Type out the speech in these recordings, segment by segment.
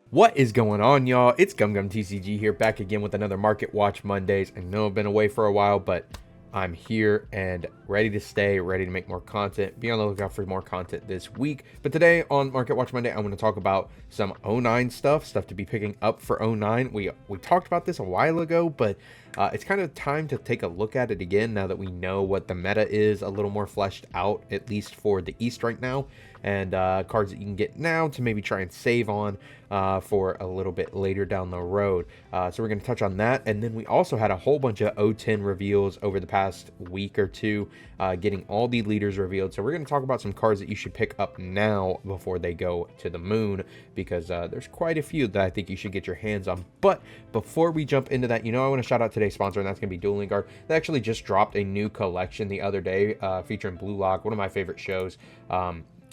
What is going on, y'all? It's TCG here, back again with another Market Watch Mondays. I know I've been away for a while, but I'm here and ready to stay, ready to make more content. Be on the lookout for more content this week. But today on Market Watch Monday, I'm going to talk about some O9 stuff to be picking up for O9. We talked about this a while ago, but it's kind of time to take a look at it again now that we know what the meta is a little more fleshed out, at least for the East right now, and cards that you can get now to maybe try and save on for a little bit later down the road. So we're going to touch on that. And then we also had a whole bunch of O10 reveals over the past week or two, getting all the leaders revealed. So we're going to talk about some cards that you should pick up now before they go to the moon, because there's quite a few that I think you should get your hands on. But before we jump into that, I want to shout out today's sponsor, and that's going to be Dueling Guard. They actually just dropped a new collection the other day featuring Blue Lock, one of my favorite shows.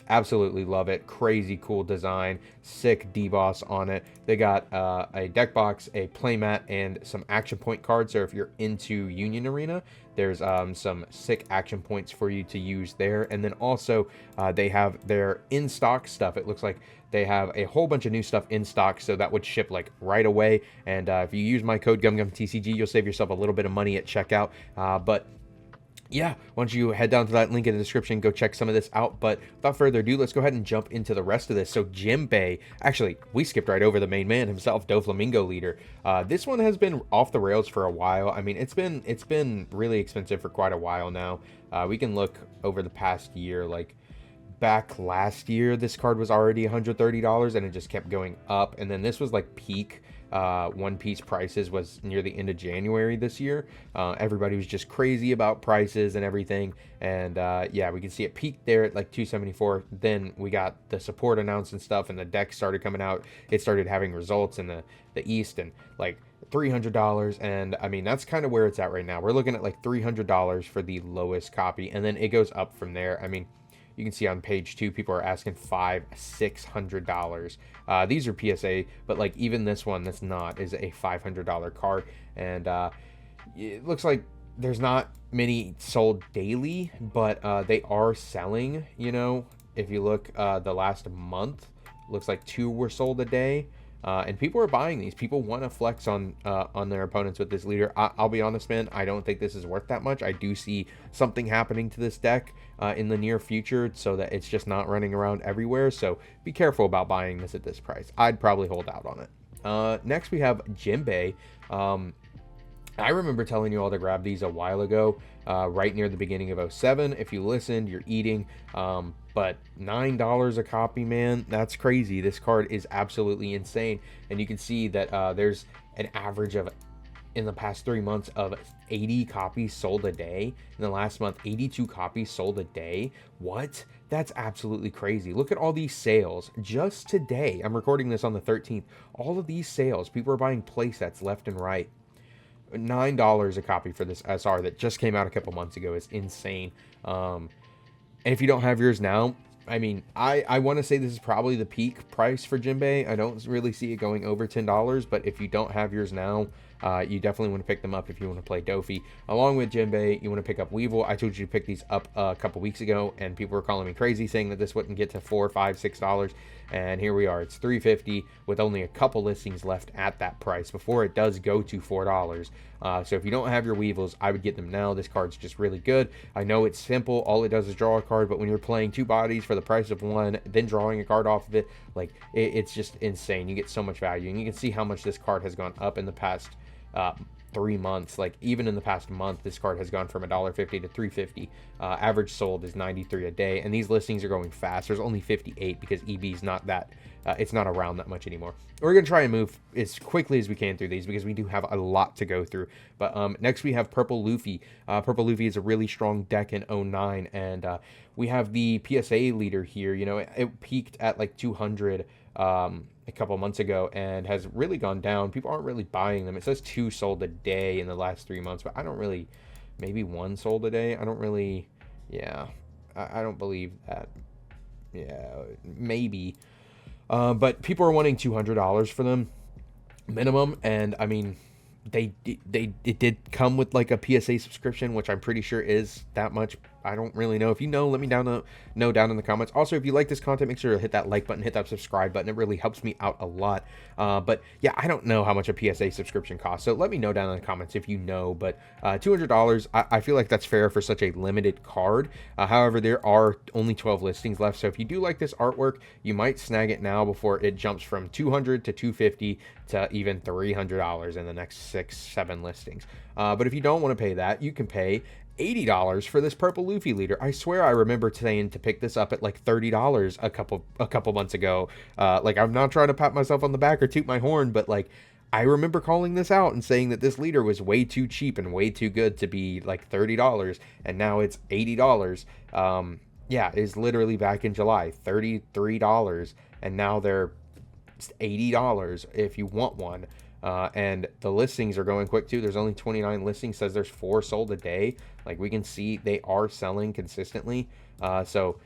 Absolutely love it. Crazy cool design, sick deboss on it. They got a deck box, a playmat, and some action point cards. So if you're into Union Arena, there's some sick action points for you to use there. And then also they have their in stock stuff. It looks like they have a whole bunch of new stuff in stock, so that would ship like right away. And if you use my code GumGumTCG, you'll save yourself a little bit of money at checkout. But yeah, why don't you head down to that link in the description, go check some of this out. But without further ado, let's go ahead and jump into the rest of this. So Jinbei, actually, we skipped right over the main man himself, Doflamingo leader. This one has been off the rails for a while. I mean, it's been really expensive for quite a while now. We can look over the past year, like back last year, this card was already $130 and it just kept going up. And then this was like peak One Piece prices was near the end of January this year. Everybody was just crazy about prices and everything. And yeah, we can see it peaked there at like 274. Then we got the support announced and stuff, and the deck started coming out. It started having results in the East, and like $300. And I mean, that's kind of where it's at right now. We're looking at like $300 for the lowest copy, and then it goes up from there. I mean, you can see on page 2, people are asking $600. These are PSA, but like even this one that's not is a $500 card. And it looks like there's not many sold daily, but they are selling. If you look the last month, looks like 2 were sold a day. And people are buying these. People want to flex on their opponents with this leader. I'll be honest, man. I don't think this is worth that much. I do see something happening to this deck in the near future, so that it's just not running around everywhere. So be careful about buying this at this price. I'd probably hold out on it. Next, we have Jinbei. I remember telling you all to grab these a while ago, right near the beginning of 07. If you listened, you're eating. But $9 a copy, man, that's crazy. This card is absolutely insane. And you can see that there's an average of, in the past 3 months, of 80 copies sold a day. In the last month, 82 copies sold a day. What? That's absolutely crazy. Look at all these sales just today. I'm recording this on the 13th. All of these sales, people are buying playsets left and right. $9 a copy for this SR that just came out a couple months ago is insane. And if you don't have yours now, I mean, I want to say this is probably the peak price for Jinbei. I don't really see it going over $10, but if you don't have yours now, you definitely want to pick them up if you want to play Dofi. Along with Jinbei, you want to pick up Weevil. I told you to pick these up a couple weeks ago, and people were calling me crazy, saying that this wouldn't get to $4, $5, $6. And here we are. It's $3.50 with only a couple listings left at that price before it does go to $4. So if you don't have your Weevils, I would get them now. This card's just really good. I know it's simple. All it does is draw a card, but when you're playing 2 bodies for the price of 1, then drawing a card off of it, like it's just insane. You get so much value, and you can see how much this card has gone up in the past 3 months. Like even in the past month, this card has gone from $1.50 to $3.50. Average sold is 93 a day, and these listings are going fast. There's only 58 because EB's not that it's not around that much anymore. We're gonna try and move as quickly as we can through these because we do have a lot to go through. But next we have Purple Luffy. Purple Luffy is a really strong deck in 09, and we have the PSA leader here. It peaked at like 200 a couple months ago and has really gone down. People aren't really buying them. It says 2 sold a day in the last 3 months, but I don't really, maybe 1 sold a day. I don't really, yeah, I don't believe that. Yeah, maybe. But people are wanting $200 for them minimum, and I mean, it did come with like a PSA subscription, which I'm pretty sure is that much I don't really know. If you know, let me know down in the comments. Also, if you like this content, make sure to hit that like button, hit that subscribe button. It really helps me out a lot. But yeah, I don't know how much a PSA subscription costs, so let me know down in the comments if you know. But $200, I feel like that's fair for such a limited card. However, there are only 12 listings left, so if you do like this artwork, you might snag it now before it jumps from $200 to $250 to even $300 in the next 6-7 listings. But if you don't want to pay that, you can pay $80 for this purple Luffy leader. I swear I remember saying to pick this up at like $30 a couple months ago. Like, I'm not trying to pat myself on the back or toot my horn, but like, I remember calling this out and saying that this leader was way too cheap and way too good to be like $30, and now it's $80. Yeah, it's literally back in July, $33, and now they're $80 if you want one. And the listings are going quick too. There's only 29 listings. Says there's 4 sold a day. Like, we can see they are selling consistently. So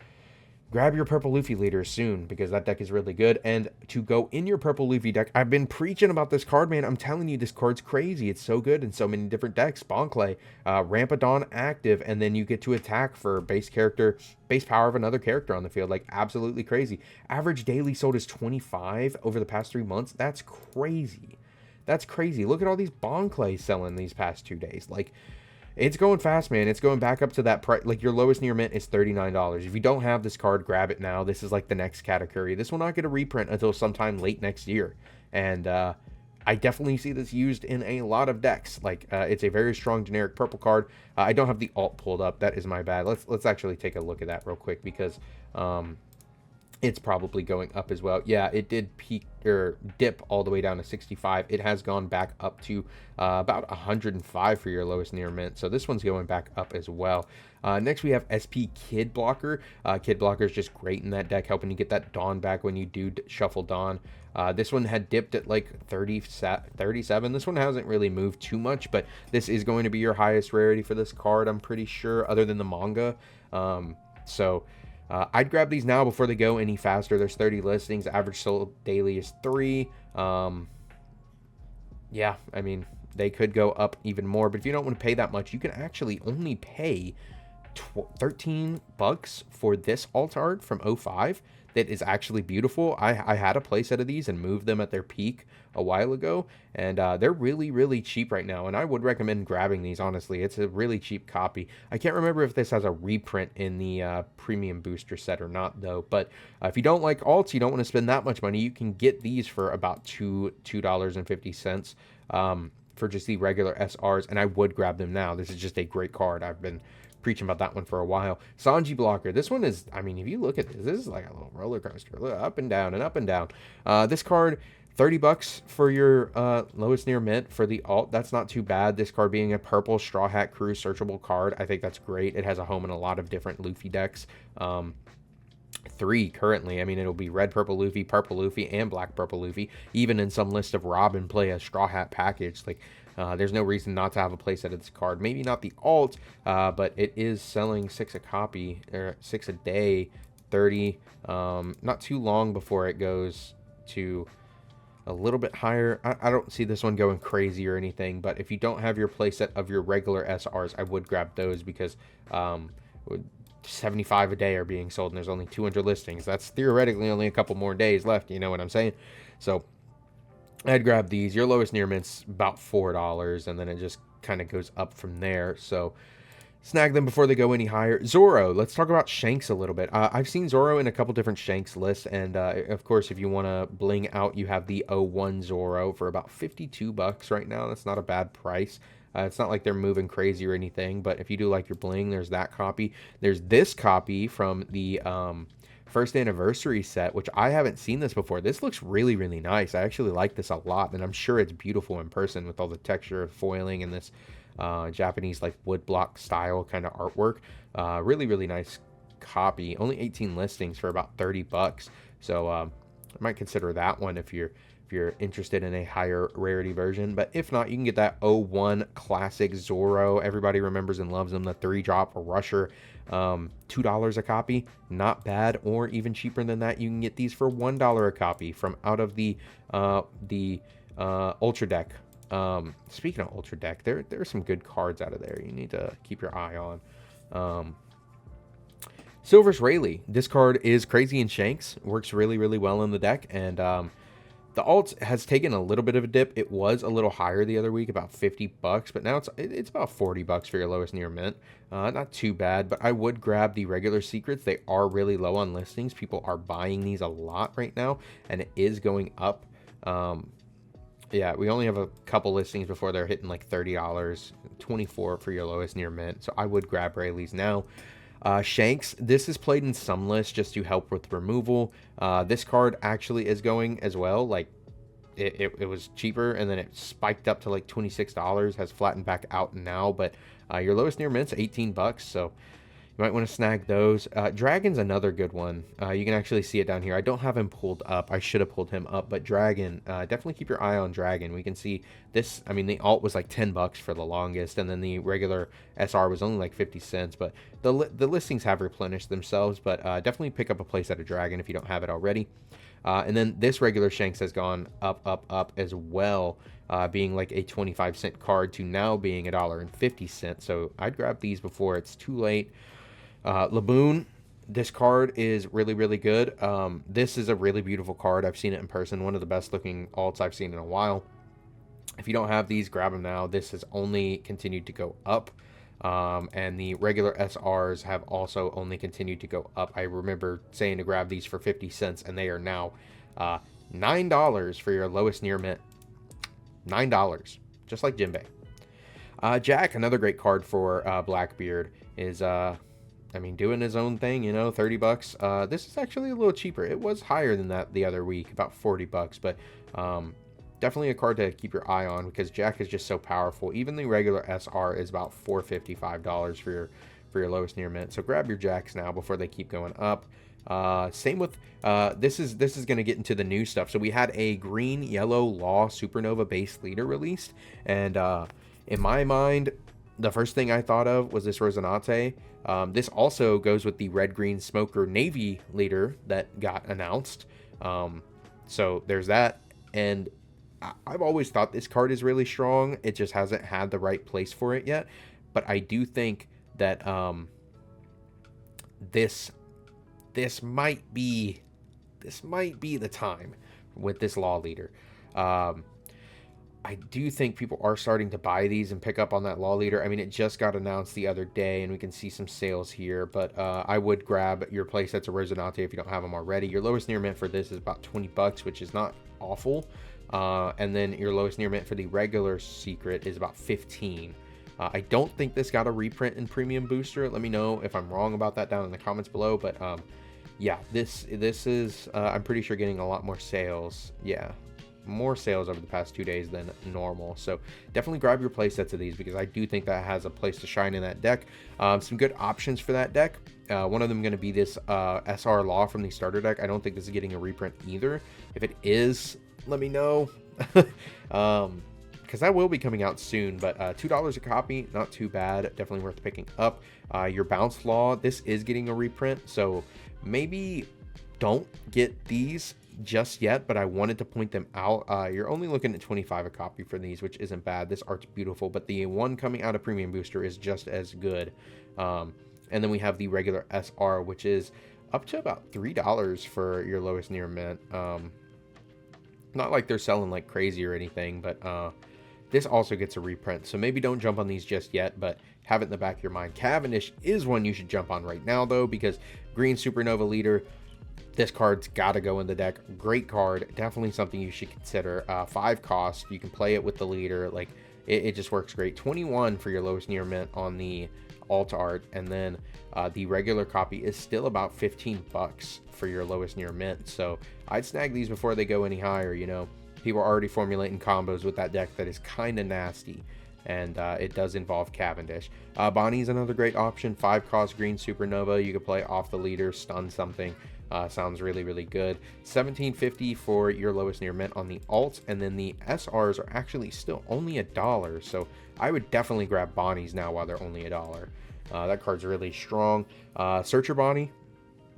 grab your purple Luffy leader soon, because that deck is really good. And to go in your purple Luffy deck, I've been preaching about this card, man. I'm telling you, this card's crazy. It's so good in so many different decks. Bonclay, Rampadon active, and then you get to attack for base power of another character on the field. Like, absolutely crazy. Average daily sold is 25 over the past 3 months. That's crazy. That's crazy. Look at all these Bonclay selling these past 2 days. Like, it's going fast, man. It's going back up to that price. Like, your lowest near mint is $39. If you don't have this card, grab it now. This is like the next category. This will not get a reprint until sometime late next year. And I definitely see this used in a lot of decks. Like, it's a very strong generic purple card. I don't have the alt pulled up. That is my bad. Let's actually take a look at that real quick, because it's probably going up as well. Yeah, it did peak or dip all the way down to 65. It has gone back up to about 105 for your lowest near mint. So this one's going back up as well. Next, we have SP Kid Blocker. Kid Blocker is just great in that deck, helping you get that Dawn back when you do shuffle Dawn. This one had dipped at like 37. This one hasn't really moved too much, but this is going to be your highest rarity for this card, I'm pretty sure, other than the manga. I'd grab these now before they go any faster. There's 30 listings. Average sold daily is 3. Yeah, I mean, they could go up even more, but if you don't want to pay that much, you can actually only pay $13 for this alt art from 05 that is actually beautiful. I had a playset of these and moved them at their peak a while ago, and they're really, really cheap right now, and I would recommend grabbing these, honestly. It's a really cheap copy. I can't remember if this has a reprint in the premium booster set or not, though, but if you don't like alts, you don't want to spend that much money, you can get these for about $2.50 for just the regular SRs, and I would grab them now. This is just a great card. I've been preaching about that one for a while. Sanji Blocker. This one is, I mean, if you look at this is like a little roller coaster. Look, up and down and up and down. This card, $30 for your lowest near mint for the alt. That's not too bad. This card being a purple Straw Hat Crew searchable card, I think that's great. It has a home in a lot of different Luffy decks. 3 currently. I mean, it'll be red purple Luffy, and black purple Luffy. Even in some list of Robin play a Straw Hat package. Like, there's no reason not to have a playset of this card. Maybe not the alt, but it is selling 6 a copy, or 6 a day, 30. Not too long before it goes to a little bit higher. I don't see this one going crazy or anything, but if you don't have your playset of your regular SRs, I would grab those, because 75 a day are being sold, and there's only 200 listings. That's theoretically only a couple more days left, you know what I'm saying? So I'd grab these. Your lowest near mint's about $4, and then it just kind of goes up from there. So snag them before they go any higher. Zoro. Let's talk about Shanks a little bit. I've seen Zoro in a couple different Shanks lists, and of course, if you want to bling out, you have the 01 Zoro for about $52 right now. That's not a bad price. It's not like they're moving crazy or anything, but if you do like your bling, there's that copy. There's this copy from the first anniversary set, which I haven't seen this before. This looks really, really nice. I actually like this a lot, and I'm sure it's beautiful in person with all the texture of foiling and this Japanese like woodblock style kind of artwork. Really, really nice copy. Only 18 listings for about $30. So I might consider that one if you're interested in a higher rarity version. But if not, you can get that 01 classic Zoro. Everybody remembers and loves them. The 3-drop Rusher. $2 a copy, not bad. Or even cheaper than that, you can get these for $1 a copy from out of the Ultra Deck. Speaking of Ultra Deck, there are some good cards out of there you need to keep your eye on. Silver's Rayleigh. This card is crazy in Shanks. Works really, really well in the deck. And the alt has taken a little bit of a dip. It was a little higher the other week, about 50 bucks, but now it's about 40 bucks for your lowest near mint. Not too bad, but I would grab the regular secrets. They are really low on listings. People are buying these a lot right now, and it is going up. Yeah, we only have a couple listings before they're hitting like $30, 24 for your lowest near mint. So I would grab Rayleigh's now. Shanks, this is played in some lists just to help with removal. This card actually is going as well. Like it was cheaper and then it spiked up to like $26, has flattened back out now, but your lowest near mint's 18 bucks, so you might want to snag those. Dragon's another good one. You can actually see it down here. I don't have him pulled up. I should have pulled him up, but Dragon, definitely keep your eye on Dragon. We can see this. I mean, the alt was like 10 bucks for the longest, and then the regular SR was only like 50 cents, but the listings have replenished themselves, but definitely pick up a place at a Dragon if you don't have it already. And then this regular Shanks has gone up, up, up as well, being like a 25-cent card to now being $1.50. So I'd grab these before it's too late. Laboon, this card is really, really good. This is a really beautiful card. I've seen it in person. One of the best looking alts I've seen in a while. If you don't have these, grab them now. This has only continued to go up. And the regular SRs have also only continued to go up. I remember saying to grab these for 50 cents, and they are now $9 for your lowest near mint. $9, just like Jinbei. Jack, another great card for Blackbeard, is I mean, doing his own thing, you know, 30 bucks. This is actually a little cheaper. It was higher than that the other week, about 40 bucks, but definitely a card to keep your eye on because Jack is just so powerful. Even the regular SR is about $4.55 for your lowest near mint. So grab your Jacks now before they keep going up. Same with this is going to get into the new stuff. So we had a green yellow law supernova base leader released, and in my mind, the first thing I thought of was this Rosinante. This also goes with the red green smoker navy leader that got announced. So there's that, and I've always thought this card is really strong. It just hasn't had the right place for it yet. But I do think that this might be the time with this law leader. I do think people are starting to buy these and pick up on that law leader. I mean, it just got announced the other day, and we can see some sales here. But I would grab your playsets of Rosinante if you don't have them already. Your lowest near mint for this is about 20 bucks, which is not awful. And then your lowest near mint for the regular secret is about 15. I don't think this got a reprint in Premium Booster. Let me know if I'm wrong about that down in the comments below. But yeah, this is I'm pretty sure getting a lot more sales. Yeah, more sales over the past 2 days than normal. So definitely grab your play sets of these because I do think that has a place to shine in that deck. Some good options for that deck. One of them going to be this SR Law from the starter deck. I don't think this is getting a reprint either. If it is, let me know. Because that will be coming out soon, but $2 a copy, not too bad, definitely worth picking up. Your Bounce Law, this is getting a reprint, so maybe don't get these just yet, but I wanted to point them out. You're only looking at 25 a copy for these, which isn't bad. This art's beautiful, but the one coming out of Premium Booster is just as good. And then we have the regular SR, which is up to about $3 for your lowest near mint. Not like they're selling like crazy or anything, but this also gets a reprint, so maybe don't jump on these just yet, but have it in the back of your mind. Cavendish is one you should jump on right now, though, because Green Supernova Leader, this card's got to go in the deck. Great card, definitely something you should consider. 5 cost, you can play it with the leader, like it just works great. 21 for your lowest near mint on the alt art, and then the regular copy is still about 15 bucks for your lowest near mint, so I'd snag these before they go any higher. You know, people are already formulating combos with that deck that is kind of nasty, and it does involve Cavendish. Bonnie's another great option. 5 cost Green Supernova, you could play off the leader, stun something. Sounds really, really good. $17.50 for your lowest near mint on the alt, and then the SRs are actually still only $1, so I would definitely grab Bonnie's now while they're only $1. That card's really strong. Searcher Bonnie,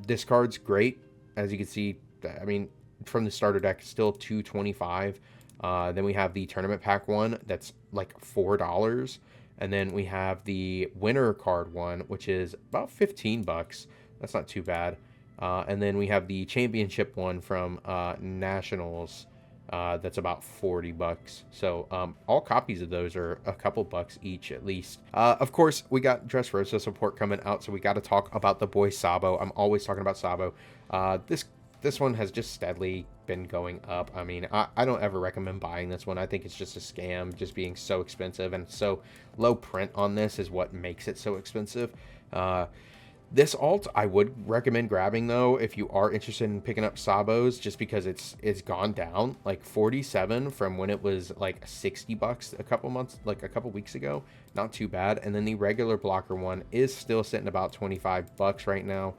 this card's great. As you can see, I mean, from the starter deck, still $2.25. Then we have the tournament pack one that's like $4, and then we have the winner card one, which is about 15 bucks. That's not too bad. And then we have the championship one from Nationals. That's about 40 bucks. So all copies of those are a couple bucks each at least. Of course, we got Dressrosa support coming out, so we got to talk about the boy Sabo. I'm always talking about Sabo. This one has just steadily been going up. I mean, I don't ever recommend buying this one. I think it's just a scam, just being so expensive, and so low print on this is what makes it so expensive. This alt I would recommend grabbing though if you are interested in picking up Sabos, just because it's gone down like 47 from when it was like 60 bucks a couple weeks ago. Not too bad. And then the regular blocker one is still sitting about 25 bucks right now.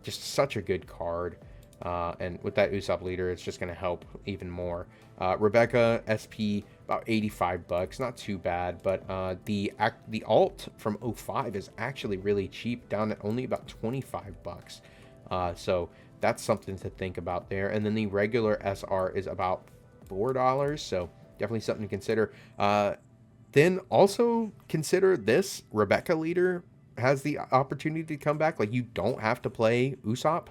Just such a good card. And with that Usopp leader, it's just going to help even more. Rebecca SP about 85 bucks, not too bad, but the alt from 05 is actually really cheap, down at only about 25 bucks. So that's something to think about there. And then the regular SR is about $4, so definitely something to consider. Then also consider this Rebecca leader has the opportunity to come back. Like, you don't have to play Usopp.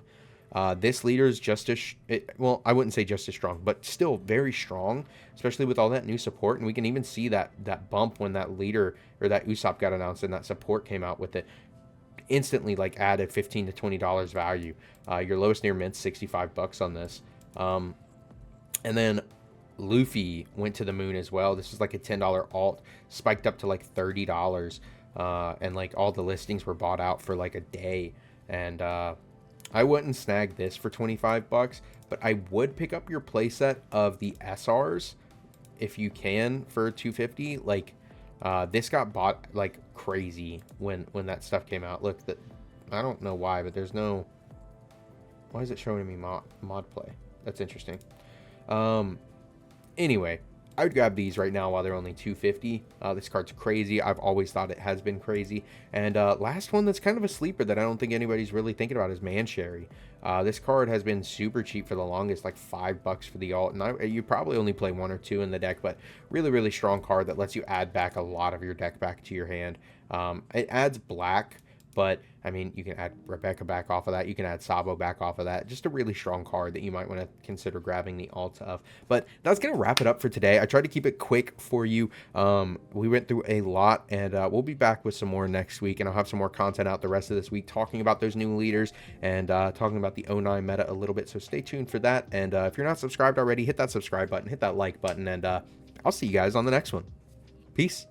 This leader is just as, well, I wouldn't say just as strong, but still very strong, especially with all that new support. And we can even see that bump when that leader or that Usopp got announced and that support came out with it. Instantly, like, added $15 to $20 value. Your lowest near mint, 65 bucks on this. And then Luffy went to the moon as well. This is like a $10 alt, spiked up to like $30. And like all the listings were bought out for like a day. And I wouldn't snag this for 25 bucks, but I would pick up your playset of the SRs if you can for 250. Like, this got bought like crazy when that stuff came out. Look, that I don't know why, but there's no, why is it showing me mod play? That's interesting. Anyway, I would grab these right now while they're only 250. This card's crazy. I've always thought it has been crazy. And last one that's kind of a sleeper that I don't think anybody's really thinking about is Mansherry. This card has been super cheap for the longest, like $5 for the alt. And you probably only play 1 or 2 in the deck, but really, really strong card that lets you add back a lot of your deck back to your hand. It adds black, but I mean, you can add Rebecca back off of that. You can add Sabo back off of that. Just a really strong card that you might want to consider grabbing the alt of. But that's going to wrap it up for today. I tried to keep it quick for you. We went through a lot, and we'll be back with some more next week. And I'll have some more content out the rest of this week talking about those new leaders and talking about the 09 meta a little bit. So stay tuned for that. And if you're not subscribed already, hit that subscribe button, hit that like button, and I'll see you guys on the next one. Peace.